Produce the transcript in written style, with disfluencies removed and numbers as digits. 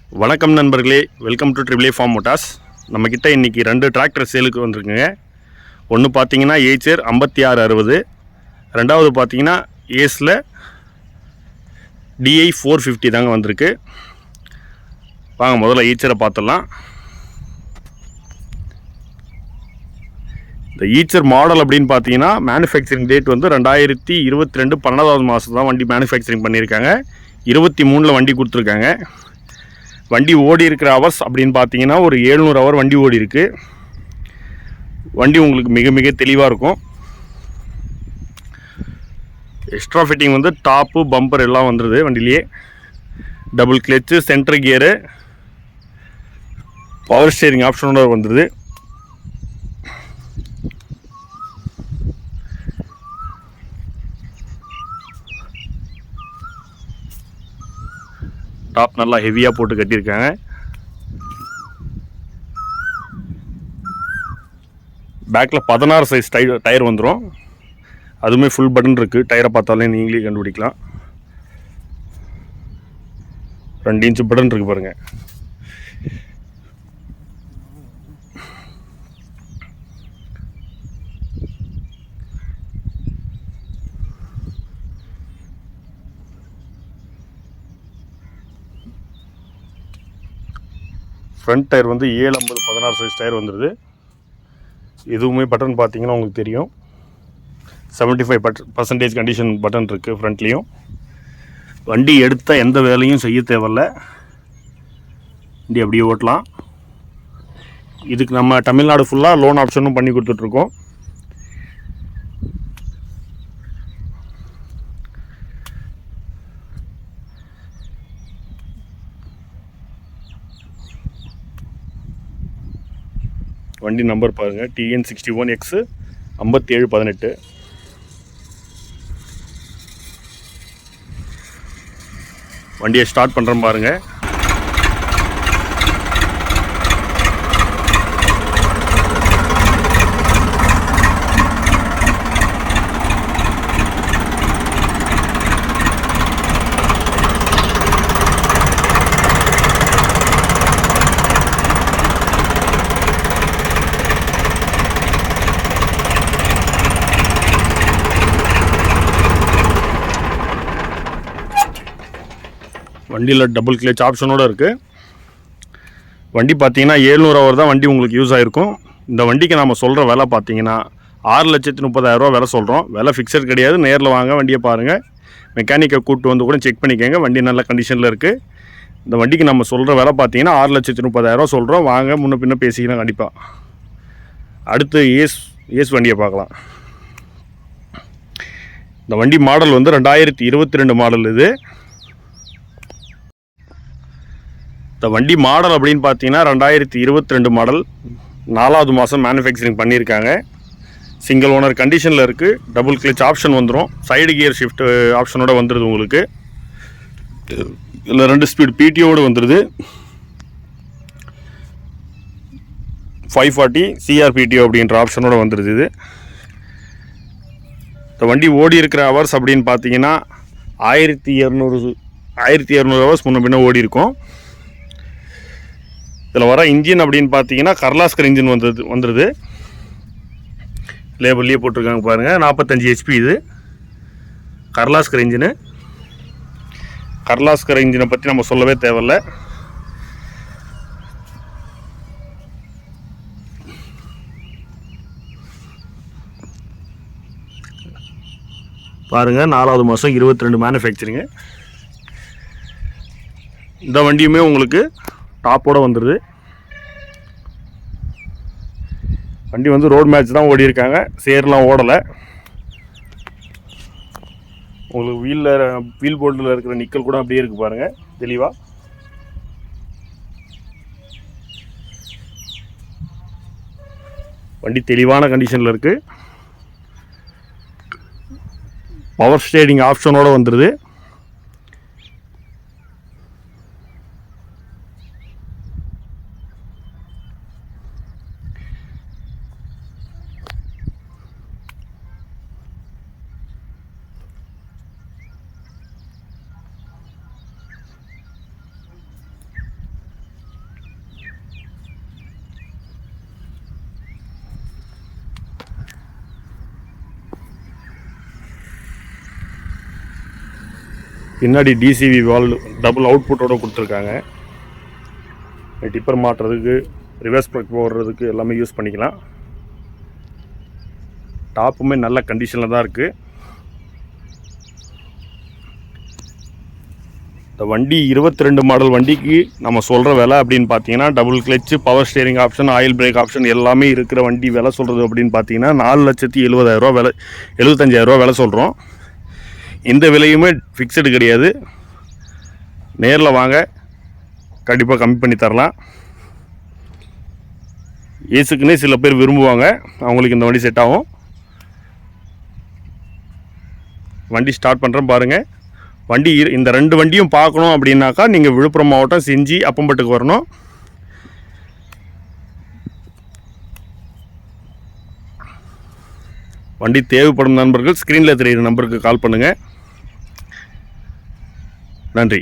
வணக்கம் நண்பர்களே, welcome to triple A farm motors. நம்மக்கிட்ட இன்றைக்கி 2 டிராக்டர் சேலுக்கு வந்திருக்குங்க. ஒன்று பார்த்தீங்கன்னா ஏச்சர் 5660, ரெண்டாவது பார்த்தீங்கன்னா ஏஸில் DI 450 தாங்க வந்திருக்கு. வாங்க முதல்ல ஈச்சரை பார்த்துடலாம். இந்த ஈச்சர் மாடல் அப்படின்னு பார்த்தீங்கன்னா மேனுஃபேக்சரிங் டேட் வந்து 2022 12வது மாதம் தான் வண்டி மேனுஃபேக்சரிங் பண்ணியிருக்காங்க. 23 வண்டி கொடுத்துருக்காங்க. வண்டி ஓடி இருக்கிற ஹவர்ஸ் அப்படின்னு பார்த்தீங்கன்னா ஒரு 700 ஹவர் வண்டி ஓடி இருக்கு. வண்டி உங்களுக்கு மிக மிக தெளிவாக இருக்கும். எக்ஸ்ட்ரா ஃபிட்டிங் வந்து டாப்பு பம்பர் எல்லாம் வந்துடுது வண்டிலேயே. Double clutch, centre gear, power steering ஆப்ஷனோட வந்துடுது. டாப் நல்லா ஹெவியாக போட்டு கட்டியிருக்காங்க. பேக்கில் 16 சைஸ் டயர் வந்துடும். அதுவுமே ஃபுல் பட்டன் இருக்குது. டயரை பார்த்தாலே நீங்களே கண்டுபிடிக்கலாம். 2 இன்ச்சு பட்டன் இருக்குது பாருங்கள். ஃப்ரண்ட் டயர் வந்து 750 16 சைஸ் டயர் வந்துடுது. இதுவுமே பட்டன் பார்த்தீங்கன்னா உங்களுக்கு தெரியும். 75% கண்டிஷன் பட்டன் இருக்குது ஃப்ரண்ட்லேயும். வண்டி எடுத்தால் எந்த வேலையும் செய்ய தேவையில்ல. வண்டி அப்படியே ஓட்டலாம். இதுக்கு நம்ம தமிழ்நாடு ஃபுல்லாக லோன் ஆப்ஷனும் பண்ணி கொடுத்துட்ருக்கோம். வண்டி நம்பர் பாருங்கள், TN 61X 5718. வண்டியை ஸ்டார்ட் பண்ணுறேன் பாருங்கள். வண்டியில் டபுள் கிளச் ஆப்ஷனோடு இருக்குது. வண்டி பார்த்தீங்கன்னா 700 ஹவர் தான் வண்டி உங்களுக்கு யூஸ் ஆகிருக்கும். இந்த வண்டிக்கு நம்ம சொல்கிற விலை பார்த்தீங்கன்னா 6,30,000 விலை சொல்கிறோம். விலை ஃபிக்ஸட் கிடையாது. நேரில் வாங்க, வண்டியை பாருங்கள். மெக்கானிக்கை கூப்பிட்டு வந்து கூட செக் பண்ணிக்கோங்க. வண்டி நல்ல கண்டிஷனில் இருக்குது. இந்த வண்டிக்கு நம்ம சொல்கிற விலை பார்த்தீங்கன்னா 6,30,000 சொல்கிறோம். வாங்க, முன்ன பின்ன பேசிக்கலாம் கண்டிப்பாக. அடுத்து ஏஸ் வண்டியை பார்க்கலாம். இந்த வண்டி மாடல் வந்து 2022 மாடல். இது இந்த வண்டி மாடல் அப்படின்னு பார்த்தீங்கன்னா 2022 மாடல், 4வது மாதம் மேனுஃபேக்சரிங் பண்ணியிருக்காங்க. சிங்கிள் ஓனர் கண்டிஷனில் இருக்குது. டபுள் கிளச் ஆப்ஷன் வந்துடும். சைடு கியர் ஷிஃப்ட் ஆப்ஷனோட வந்துடுது உங்களுக்கு. இதில் 2 ஸ்பீட் PTOடு வந்துடுது. 540 CRPTO அப்படின்ற ஆப்ஷனோட வந்துடுது. இது இந்த வண்டி ஓடி இருக்கிற ஹவர்ஸ் அப்படின்னு பார்த்தீங்கன்னா 1200 ஹவர்ஸ் முன்ன பின்ன ஓடி இருக்கும். இதில் வர இன்ஜின் அப்படின்னு பார்த்தீங்கன்னா கர்லாஸ்கர் இன்ஜின் வந்துடுது. லேபிள்லேயே போட்டிருக்காங்க பாருங்கள். 45 HP இது கர்லாஸ்கர் இன்ஜினு. கர்லாஸ்கர் இன்ஜினை பற்றி நம்ம சொல்லவே தேவையில்ல. பாருங்கள், 4வது மாதம் 22 மேனுஃபேக்சரிங்கு. இந்த வண்டியுமே உங்களுக்கு டாப்போடு வந்துடுது. வண்டி வந்து ரோட் மேட்ச் தான் ஓடி இருக்காங்க. சேர்லாம் ஓடலை. உங்களுக்கு வீல் போர்டில் இருக்கிற நிக்கல் கூட அப்படியே இருக்குது பாருங்கள் தெளிவாக. வண்டி தெளிவான கண்டிஷனில் இருக்குது. பவர் ஸ்டேரிங் ஆப்ஷனோடு வந்துடுது. பின்னாடி டிசிவி வால் டபுள் அவுட்புட்டோடு கொடுத்துருக்காங்க. டிப்பர் மாட்டுறதுக்கு, ரிவர்ஸ் ப்ளக் போடுறதுக்கு எல்லாமே யூஸ் பண்ணிக்கலாம். டாப்புமே நல்ல கண்டிஷனில் தான் இருக்குது. இந்த வண்டி 22 மாடல் வண்டிக்கு நம்ம சொல்கிற விலை அப்படின்னு பார்த்தீங்கன்னா, double clutch, power steering option, oil break option எல்லாமே இருக்கிற வண்டி விலை சொல்கிறது அப்படின்னு பார்த்தீங்கன்னா 4,70,000 விலை, 75,000 விலை சொல்கிறோம். இந்த விலையுமே ஃபிக்ஸடு கிடையாது. நேரில் வாங்க, கண்டிப்பாக கம்மி பண்ணி தரலாம். ஏசுக்குன்னே சில பேர் விரும்புவாங்க, அவங்களுக்கு இந்த வண்டி செட் ஆகும். வண்டி ஸ்டார்ட் பண்ணுறேன் பாருங்கள். வண்டி இந்த 2 வண்டியும் பார்க்கணும் அப்படின்னாக்கா நீங்கள் விழுப்புரம் மாவட்டம் செஞ்சி அப்பம்பட்டுக்கு வரணும். வண்டி தேவைப்படும் நண்பர்கள் ஸ்க்ரீனில் தெரிகிற நம்பருக்கு கால் பண்ணுங்கள். நன்றி.